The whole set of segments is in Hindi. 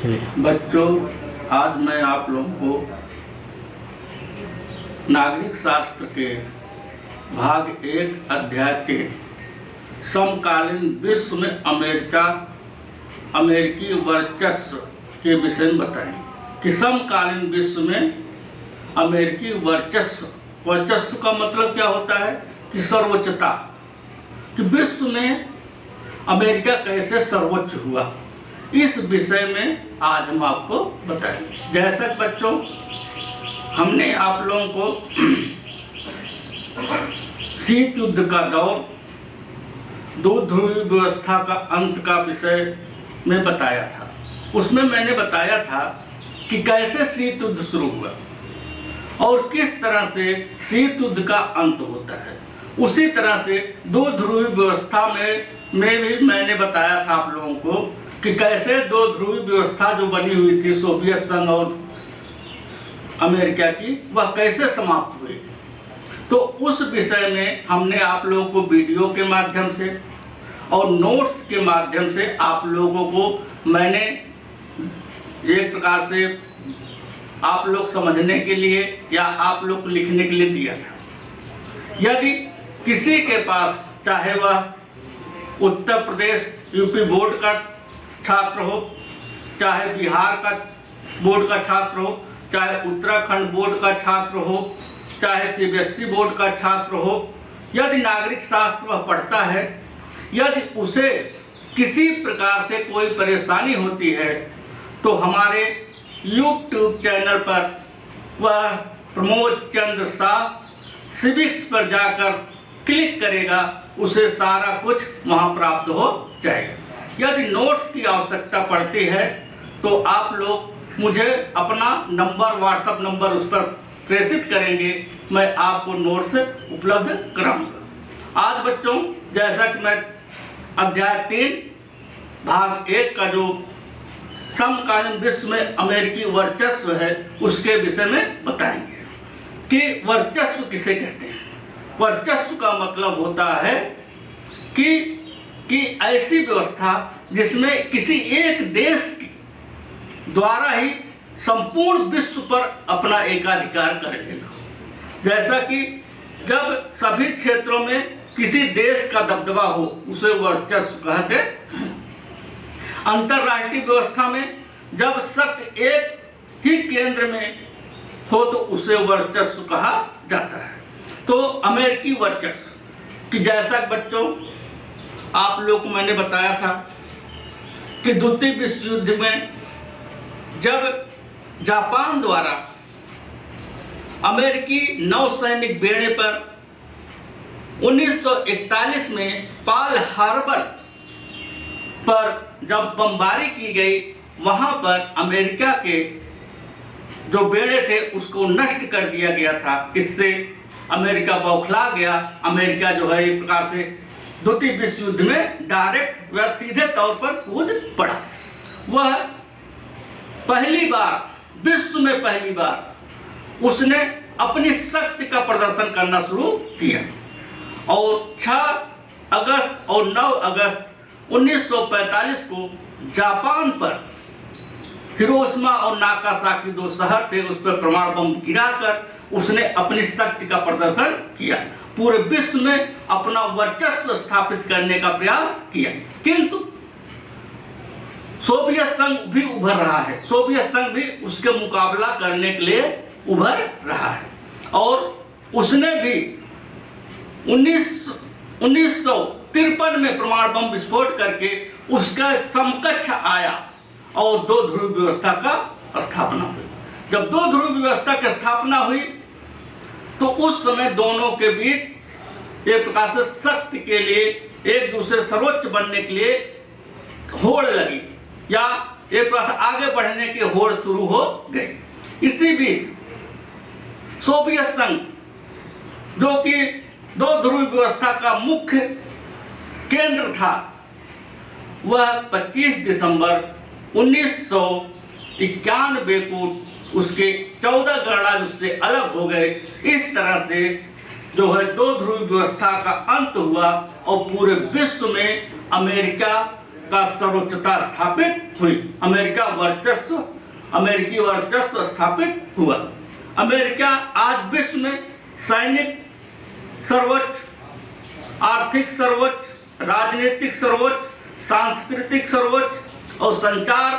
चलिए। बच्चों, आज मैं आप लोगों को नागरिक शास्त्र के भाग 1 अध्याय 3 समकालीन विश्व में अमेरिकी वर्चस्व के विषय में बताएंगे कि समकालीन विश्व में अमेरिकी वर्चस्व का मतलब क्या होता है कि सर्वोच्चता, कि विश्व में अमेरिका कैसे सर्वोच्च हुआ, इस विषय में आज हम आपको बताएंगे। जैसा बच्चों हमने आप लोगों को शीत युद्ध का दौर, दो ध्रुवीय व्यवस्था का अंत का विषय में बताया था, उसमें मैंने बताया था कि कैसे शीत युद्ध शुरू हुआ और किस तरह से शीत युद्ध का अंत होता है। उसी तरह से दो ध्रुवीय व्यवस्था में भी मैंने बताया था आप लोगों को कि कैसे दो ध्रुवीय व्यवस्था जो बनी हुई थी सोवियत संघ और अमेरिका की, वह कैसे समाप्त हुई। तो उस विषय में हमने आप लोगों को वीडियो के माध्यम से और नोट्स के माध्यम से आप लोगों को मैंने एक प्रकार से आप लोग समझने के लिए या आप लोग को लिखने के लिए दिया था। यदि किसी के पास, चाहे वह उत्तर प्रदेश यूपी बोर्ड का छात्र हो, चाहे बिहार का बोर्ड का छात्र हो, चाहे उत्तराखंड बोर्ड का छात्र हो, चाहे सीबीएसई बोर्ड का छात्र हो, यदि नागरिक शास्त्र वह पढ़ता है, यदि उसे किसी प्रकार से कोई परेशानी होती है तो हमारे यूट्यूब चैनल पर वह प्रमोद चंद्र शाह सिविक्स पर जाकर क्लिक करेगा, उसे सारा कुछ वहाँ प्राप्त हो जाएगा। यदि नोट्स की आवश्यकता पड़ती है तो आप लोग मुझे अपना नंबर, व्हाट्सएप नंबर उस पर प्रेषित करेंगे, मैं आपको नोट्स उपलब्ध कराऊंगा। आज बच्चों, जैसा कि मैं अध्याय 3 भाग 1 का जो समकालीन विश्व में अमेरिकी वर्चस्व है उसके विषय में बताएंगे कि वर्चस्व किसे कहते हैं। वर्चस्व का मतलब होता है कि ऐसी व्यवस्था जिसमें किसी एक देश द्वारा ही संपूर्ण विश्व पर अपना एकाधिकार कर लेना। जैसा कि जब सभी क्षेत्रों में किसी देश का दबदबा हो उसे वर्चस्व कहते हैं। अंतर्राष्ट्रीय व्यवस्था में जब शक्ति एक ही केंद्र में हो तो उसे वर्चस्व कहा जाता है। तो अमेरिकी वर्चस्व कि जैसा बच्चों आप लोग को मैंने बताया था कि द्वितीय विश्व युद्ध में जब जापान द्वारा अमेरिकी नौसैनिक बेड़े पर 1941 में पर्ल हार्बर पर जब बमबारी की गई, वहां पर अमेरिका के जो बेड़े थे उसको नष्ट कर दिया गया था। इससे अमेरिका बौखला गया। अमेरिका जो है एक प्रकार से द्वितीय विश्व युद्ध में डायरेक्ट व सीधे तौर पर कूद पड़ा। वह पहली बार, विश्व में पहली बार उसने अपनी शक्ति का प्रदर्शन करना शुरू किया और 6 अगस्त और 9 अगस्त 1945 को जापान पर हिरोशिमा और नागासाकी 2 शहर थे, उस पर परमाणु बम गिराकर उसने अपनी शक्ति का प्रदर्शन किया, पूरे विश्व में अपना वर्चस्व स्थापित करने का प्रयास किया। किंतु सोवियत संघ भी उभर रहा है, सोवियत संघ भी उसके मुकाबला करने के लिए उभर रहा है और उसने भी 1953 में परमाणु बम विस्फोट करके उसका समकक्ष आया और दो ध्रुव व्यवस्था का स्थापना हुई। जब दो ध्रुव व्यवस्था की स्थापना हुई तो उस समय दोनों के बीच एक प्रकार से शक्ति के लिए, एक दूसरे सर्वोच्च बनने के लिए होड़ लगी या एक प्रकार से आगे बढ़ने की होड़ शुरू हो गई। इसी बीच सोवियत संघ, जो कि दो ध्रुव व्यवस्था का मुख्य केंद्र था, वह 25 दिसंबर 1991 को उसके 14 गणराज्य उससे अलग हो गए। इस तरह से जो है दो ध्रुव व्यवस्था का अंत हुआ और पूरे विश्व में अमेरिका का सर्वोच्चता स्थापित हुई। अमेरिकी वर्चस्व स्थापित हुआ। अमेरिका आज विश्व में सैनिक सर्वोच्च, आर्थिक सर्वोच्च, राजनीतिक सर्वोच्च, सांस्कृतिक सर्वोच्च और संचार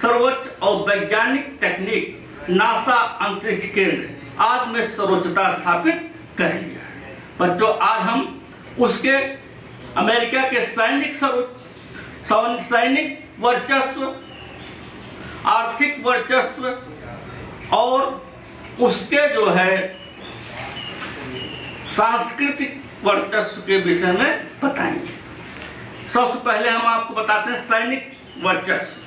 सर्वोच्च और वैज्ञानिक तकनीक नासा अंतरिक्ष केंद्र आज में सर्वोच्चता स्थापित कर लिया है। बच्चों, आज हम उसके अमेरिका के सैनिक वर्चस्व, आर्थिक वर्चस्व और उसके जो है सांस्कृतिक वर्चस्व के विषय में बताएंगे। सबसे पहले हम आपको बताते हैं सैनिक वर्चस्व।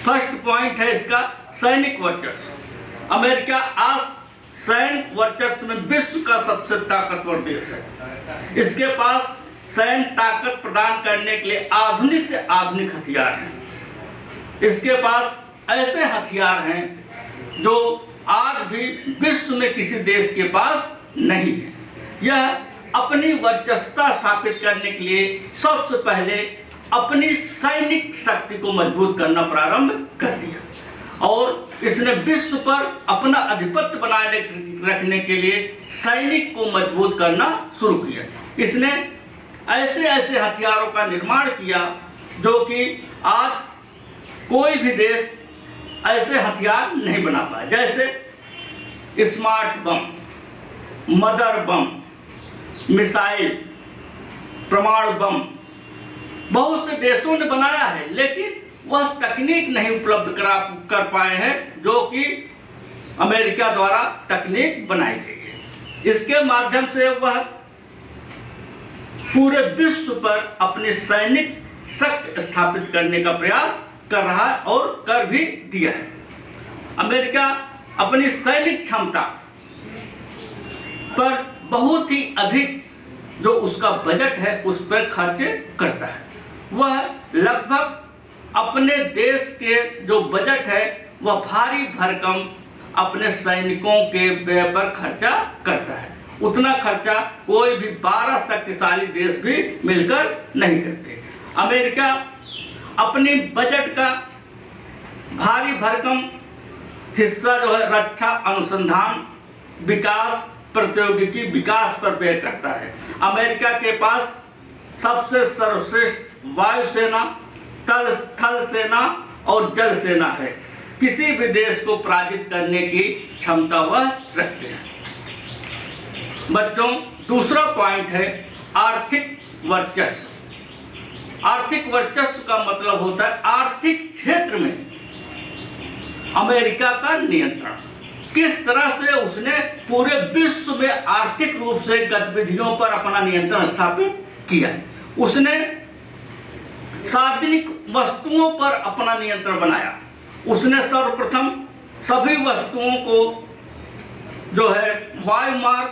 फर्स्ट पॉइंट है इसका सैनिक वर्चस्व। अमेरिका आज सैन्य वर्चस्व में विश्व का सबसे ताकतवर देश है। इसके पास सैन्य ताकत प्रदान करने के लिए आधुनिक से आधुनिक हथियार हैं। इसके पास ऐसे हथियार हैं जो आज भी विश्व में किसी देश के पास नहीं है। यह अपनी वर्चस्वता स्थापित करने के लिए सबसे पहले अपनी सैनिक शक्ति को मजबूत करना प्रारंभ कर दिया और इसने विश्व पर अपना आधिपत्य बनाए रखने के लिए सैनिक को मजबूत करना शुरू किया। इसने ऐसे ऐसे हथियारों का निर्माण किया जो कि आज कोई भी देश ऐसे हथियार नहीं बना पाया, जैसे स्मार्ट बम, मदर बम, मिसाइल, परमाणु बम बहुत से देशों ने बनाया है, लेकिन वह तकनीक नहीं उपलब्ध कर पाए हैं जो कि अमेरिका द्वारा तकनीक बनाई गई है। इसके माध्यम से वह पूरे विश्व पर अपनी सैनिक शक्ति स्थापित करने का प्रयास कर रहा है और कर भी दिया है। अमेरिका अपनी सैनिक क्षमता पर बहुत ही अधिक जो उसका बजट है उस पर खर्च करता है। वह लगभग अपने देश के जो बजट है वह भारी भरकम अपने सैनिकों के व्यय पर खर्चा करता है। उतना खर्चा कोई भी 12 शक्तिशाली देश भी मिलकर नहीं करते। अमेरिका अपनी बजट का भारी भरकम हिस्सा जो है रक्षा अनुसंधान, विकास, प्रौद्योगिकी विकास पर व्यय करता है। अमेरिका के पास सबसे सर्वश्रेष्ठ वायुसेना, थल सेना और जल सेना है। किसी भी देश को पराजित करने की क्षमता वह रखते हैं। बच्चों, दूसरा पॉइंट है आर्थिक वर्चस्व। आर्थिक वर्चस्व का मतलब होता है आर्थिक क्षेत्र में अमेरिका का नियंत्रण। किस तरह से उसने पूरे विश्व में आर्थिक रूप से गतिविधियों पर अपना नियंत्रण स्थापित किया। उसने सार्वजनिक वस्तुओं पर अपना नियंत्रण बनाया। उसने सर्वप्रथम सभी वस्तुओं को जो है वायु मार्ग,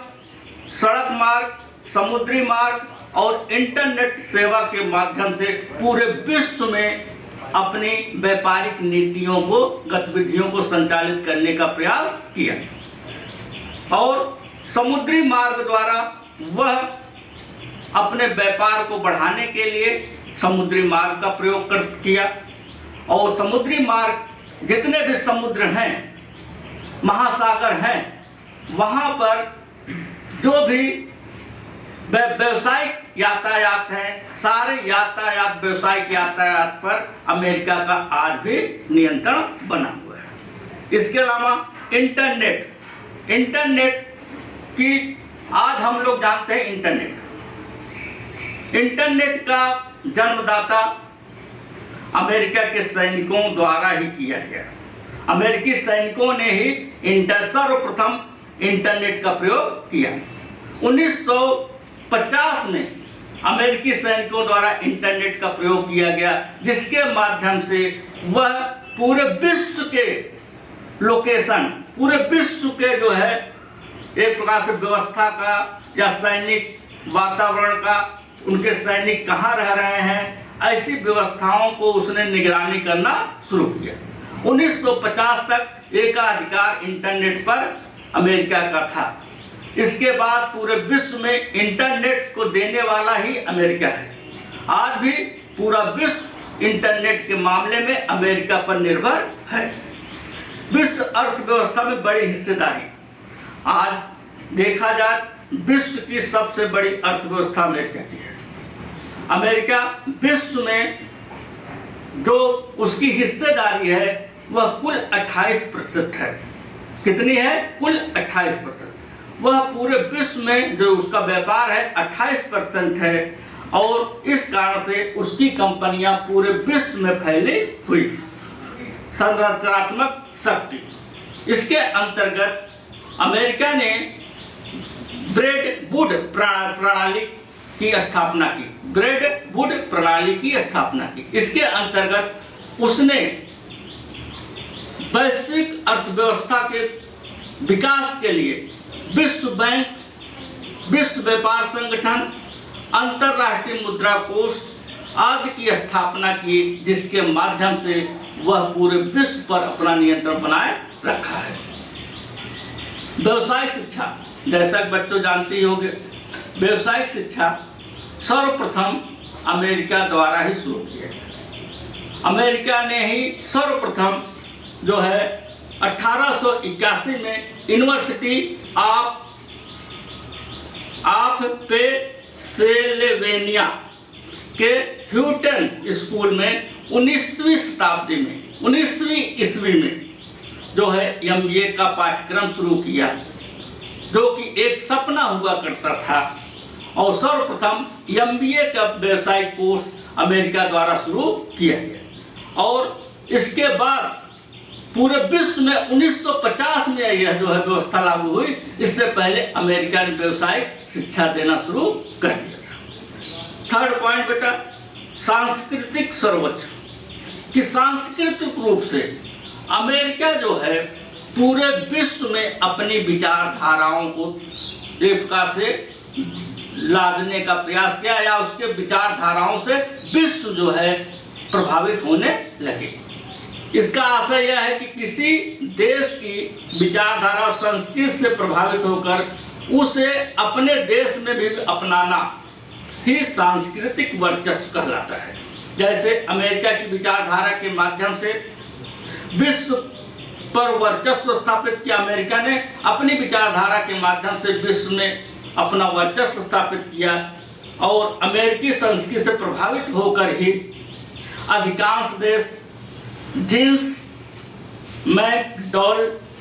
सड़क मार्ग, समुद्री मार्ग और इंटरनेट सेवा के माध्यम से पूरे विश्व में अपनी व्यापारिक नीतियों को, गतिविधियों को संचालित करने का प्रयास किया और समुद्री मार्ग द्वारा वह अपने व्यापार को बढ़ाने के लिए समुद्री मार्ग का प्रयोग किया और समुद्री मार्ग जितने भी समुद्र हैं, महासागर हैं, वहाँ पर जो भी व्यावसायिक यातायात है, सारे यातायात, व्यावसायिक यातायात पर अमेरिका का आज भी नियंत्रण बना हुआ है। इसके अलावा इंटरनेट की आज हम लोग जानते हैं इंटरनेट का जन्मदाता अमेरिका के सैनिकों द्वारा ही किया गया। अमेरिकी सैनिकों ने ही सर्वप्रथम इंटरनेट का प्रयोग किया। 1950 में अमेरिकी सैनिकों द्वारा इंटरनेट का प्रयोग किया गया, जिसके माध्यम से वह पूरे विश्व के लोकेशन, पूरे विश्व के जो है एक प्रकार से व्यवस्था का या सैनिक वातावरण का, उनके सैनिक कहाँ रह रहे हैं, ऐसी व्यवस्थाओं को उसने निगरानी करना शुरू किया। 1950 तक एकाधिकार इंटरनेट पर अमेरिका का था। इसके बाद पूरे विश्व में इंटरनेट को देने वाला ही अमेरिका है। आज भी पूरा विश्व इंटरनेट के मामले में अमेरिका पर निर्भर है। विश्व अर्थव्यवस्था में बड़ी हिस्सेदारी। आज देखा जाए विश्व की सबसे बड़ी अर्थव्यवस्था अमेरिका की है। अमेरिका विश्व में जो उसकी हिस्सेदारी है वह कुल 28% है। कितनी है? कुल 28%। वह पूरे विश्व में जो उसका व्यापार है 28% है और इस कारण से उसकी कंपनियां पूरे विश्व में फैली हुई। संरचनात्मक शक्ति। इसके अंतर्गत अमेरिका ने ब्रेड वुड प्रणाली की स्थापना की। ब्रेड वुड प्रणाली की स्थापना की। इसके अंतर्गत उसने वैश्विक अर्थव्यवस्था के विकास के लिए विश्व बैंक, विश्व व्यापार संगठन, अंतर्राष्ट्रीय मुद्रा कोष आदि की स्थापना की, जिसके माध्यम से वह पूरे विश्व पर अपना नियंत्रण बनाए रखा है। व्यवसायिक शिक्षा, जैसा कि बच्चों जानते ही होंगे, व्यवसायिक शिक्षा सर्वप्रथम अमेरिका द्वारा ही शुरू किया गया। अमेरिका ने ही सर्वप्रथम जो है 1881 में यूनिवर्सिटी ऑफ पेंसिल्वेनिया के ह्यूटन स्कूल में 19वीं शताब्दी में 19वीं ईस्वी में जो है MBA का पाठ्यक्रम शुरू किया, जो कि एक सपना हुआ करता था। और सर्वप्रथम MBA का व्यवसायिक कोर्स अमेरिका द्वारा शुरू किया गया और इसके बाद पूरे विश्व में 1950 में यह जो है व्यवस्था लागू हुई। इससे पहले अमेरिका ने व्यवसायिक शिक्षा देना शुरू कर दिया था। थर्ड पॉइंट बेटा, सांस्कृतिक सर्वोच्च कि सांस्कृतिक रूप से अमेरिका जो है पूरे विश्व में अपनी विचारधाराओं को एक प्रकार से लादने का प्रयास किया या उसके विचारधाराओं से विश्व जो है प्रभावित होने लगे। इसका आशय यह है कि किसी देश की विचारधारा और संस्कृति से प्रभावित होकर उसे अपने देश में भी अपनाना ही सांस्कृतिक वर्चस्व कहलाता है। जैसे अमेरिका की विचारधारा के माध्यम से विश्व पर वर्चस्व स्थापित किया, अमेरिका ने अपनी विचारधारा के माध्यम से विश्व में अपना वर्चस्व स्थापित किया और अमेरिकी संस्कृति से प्रभावित होकर ही अधिकांश देश जींस,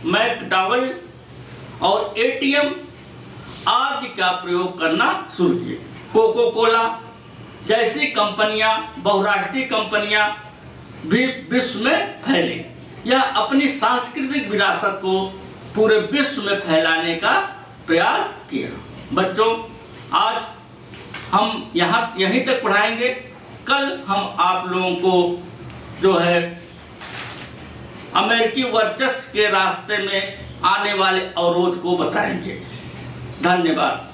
मैकडॉवेल और ATM आदि का प्रयोग करना शुरू किए। कोको कोला जैसी कंपनियां, बहुराष्ट्रीय कंपनियां भी विश्व में फैली। यह अपनी सांस्कृतिक विरासत को पूरे विश्व में फैलाने का प्रयास किया। बच्चों, आज हम यहीं तक पढ़ाएंगे। कल हम आप लोगों को जो है अमेरिकी वर्चस्व के रास्ते में आने वाले अवरोध को बताएंगे। धन्यवाद।